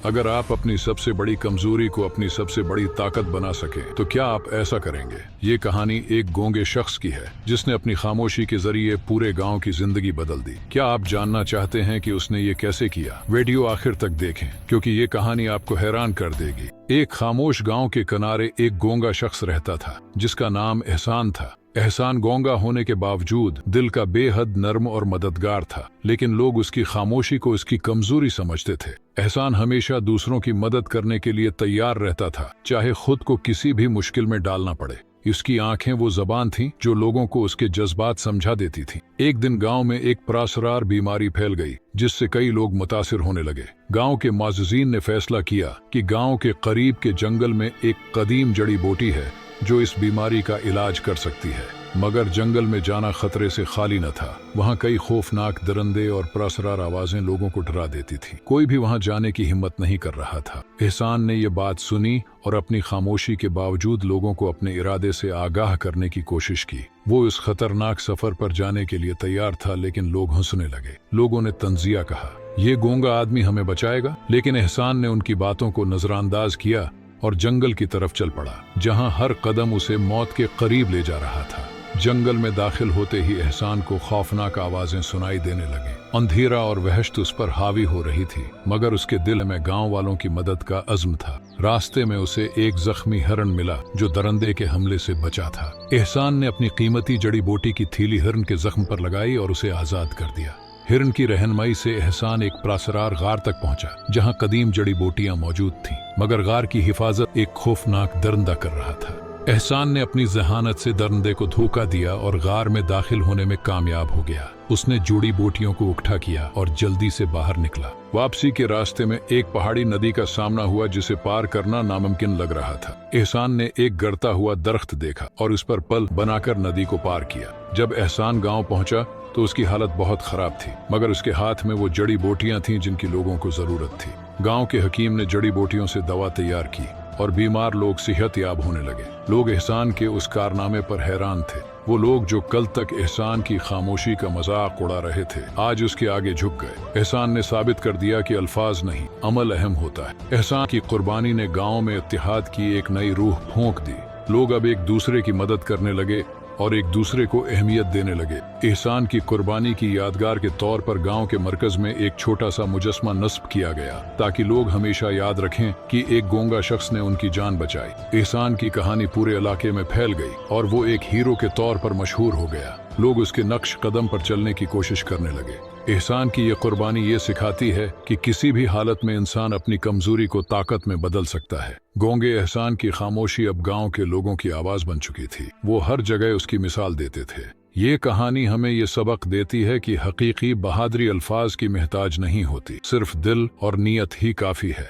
अगर आप अपनी सबसे बड़ी कमजोरी को अपनी सबसे बड़ी ताकत बना सकें तो क्या आप ऐसा करेंगे? ये कहानी एक गूंगे शख्स की है जिसने अपनी खामोशी के जरिए पूरे गांव की जिंदगी बदल दी। क्या आप जानना चाहते हैं कि उसने ये कैसे किया? वीडियो आखिर तक देखें क्योंकि ये कहानी आपको हैरान कर देगी। एक खामोश गांव के किनारे एक गूंगा शख्स रहता था जिसका नाम एहसान था। एहसान गूंगा होने के बावजूद दिल का बेहद नर्म और मददगार था, लेकिन लोग उसकी खामोशी को उसकी कमजोरी समझते थे। एहसान हमेशा दूसरों की मदद करने के लिए तैयार रहता था, चाहे खुद को किसी भी मुश्किल में डालना पड़े। उसकी आंखें वो जबान थीं जो लोगों को उसके जज्बात समझा देती थीं। एक दिन गांव में एक पुरअसरार बीमारी फैल गई जिससे कई लोग मुतासिर होने लगे। गांव के माज़ीन ने फैसला किया कि गांव के करीब के जंगल में एक कदीम जड़ी बूटी है जो इस बीमारी का इलाज कर सकती है। मगर जंगल में जाना खतरे से खाली न था। वहाँ कई खौफनाक दरिंदे और पुरअसरार आवाजें लोगों को डरा देती थी। कोई भी वहाँ जाने की हिम्मत नहीं कर रहा था। एहसान ने ये बात सुनी और अपनी खामोशी के बावजूद लोगों को अपने इरादे से आगाह करने की कोशिश की। वो इस खतरनाक सफर पर जाने के लिए तैयार था, लेकिन लोग हंसने लगे। लोगों ने तंजिया कहा, ये गूंगा आदमी हमें बचाएगा। लेकिन एहसान ने उनकी बातों को नजरअंदाज किया और जंगल की तरफ चल पड़ा, जहाँ हर कदम उसे मौत के करीब ले जा रहा था। जंगल में दाखिल होते ही एहसान को खौफनाक आवाजें सुनाई देने लगी। अंधेरा और वहशत उस पर हावी हो रही थी, मगर उसके दिल में गांव वालों की मदद का अज़्म था। रास्ते में उसे एक जख्मी हिरन मिला जो दरिंदे के हमले से बचा था। एहसान ने अपनी कीमती जड़ी बूटी की थैली हिरन के जख्म पर लगाई और उसे आजाद कर दिया। हिरन की रहनुमाई से एहसान एक पुरअसरार गार तक पहुंचा जहां कदीम जड़ी बूटियां मौजूद थीं, मगर गार की हिफाजत एक खौफनाक दरिंदा कर रहा था। एहसान ने अपनी जहानत से दरिंदे को धोखा दिया और गार में दाखिल होने में कामयाब हो गया। उसने जड़ी बूटियों को इकट्ठा किया और जल्दी से बाहर निकला। वापसी के रास्ते में एक पहाड़ी नदी का सामना हुआ जिसे पार करना नामुमकिन लग रहा था। एहसान ने एक गड़ता हुआ दरख्त देखा और उस पर पल बनाकर नदी को पार किया। जब एहसान गांव पहुंचा तो उसकी हालत बहुत खराब थी, मगर उसके हाथ में वो जड़ी बूटियां थीं जिनकी लोगों को जरूरत थी। गांव के हकीम ने जड़ी बूटियों से दवा तैयार की और बीमार लोग सेहत याब होने लगे। लोग एहसान के उस कारनामे पर हैरान थे। वो लोग जो कल तक एहसान की खामोशी का मजाक उड़ा रहे थे, आज उसके आगे झुक गए। एहसान ने साबित कर दिया कि अल्फाज नहीं, अमल अहम होता है। एहसान की कुर्बानी ने गांव में इत्तेहाद की एक नई रूह फूंक दी। लोग अब एक दूसरे की मदद करने लगे और एक दूसरे को अहमियत देने लगे। एहसान की कुर्बानी की यादगार के तौर पर गांव के मरकज में एक छोटा सा मुजस्मा नस्ब किया गया ताकि लोग हमेशा याद रखें कि एक गूंगा शख्स ने उनकी जान बचाई। एहसान की कहानी पूरे इलाके में फैल गई और वो एक हीरो के तौर पर मशहूर हो गया। लोग उसके नक्श कदम पर चलने की कोशिश करने लगे। एहसान की ये कुर्बानी ये सिखाती है कि किसी भी हालत में इंसान अपनी कमजोरी को ताकत में बदल सकता है। गूंगे एहसान की खामोशी अब गांव के लोगों की आवाज बन चुकी थी। वो हर जगह उसकी मिसाल देते थे। ये कहानी हमें ये सबक देती है कि हकीकी बहादुरी अल्फाज की मोहताज नहीं होती, सिर्फ दिल और नीयत ही काफी है।